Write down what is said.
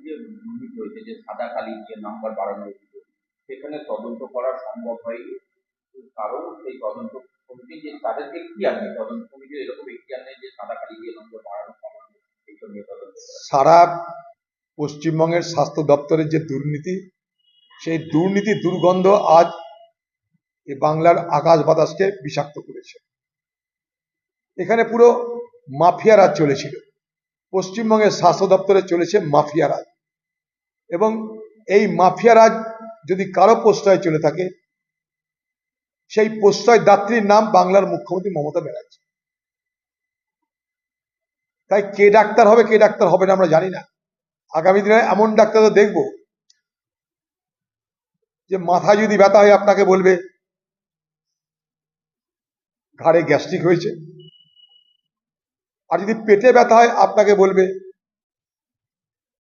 যে দুর্নীতি হয়েছে, যে সাদা কালি যে নাম্বার বাড়ানো হয়েছিল, সেখানে তদন্ত করা সম্ভব হয়নি। কারণ সেই তদন্ত কমিটি যে তাদের এখতিয়ার নেই, তদন্ত কমিটির এরকম এখতিয়ার নেই যে সাদা কালি দিয়ে নম্বর বাড়ানো কমানো এইসব নিয়ে তদন্ত করা। সারা পশ্চিমবঙ্গের স্বাস্থ্য দপ্তরের যে দুর্নীতি, সেই দুর্নীতি দুর্গন্ধ আজ এই বাংলার আকাশ বাতাসকে বিষাক্ত করেছে। এখানে পুরো মাফিয়া রাজ চলেছিল, পশ্চিমবঙ্গের স্বাস্থ্য দপ্তরে চলেছে মাফিয়া রাজ। এবং এই মাফিয়া রাজ যদি কারো প্রশ্রয় চলে থাকে, সেই প্রশ্রয় দাত্রীর নাম বাংলার মুখ্যমন্ত্রী মমতা ব্যানার্জি। তাই কে ডাক্তার হবে কে ডাক্তার হবে না আমরা জানি না। আগামী দিনে এমন ডাক্তারও দেখব যে মাথায় যদি ব্যথা হয় আপনাকে বলবে ঘাড়ে গ্যাস্ট্রিক হয়েছে, আর যদি পেটে ব্যথা হয় আপনাকে বলবে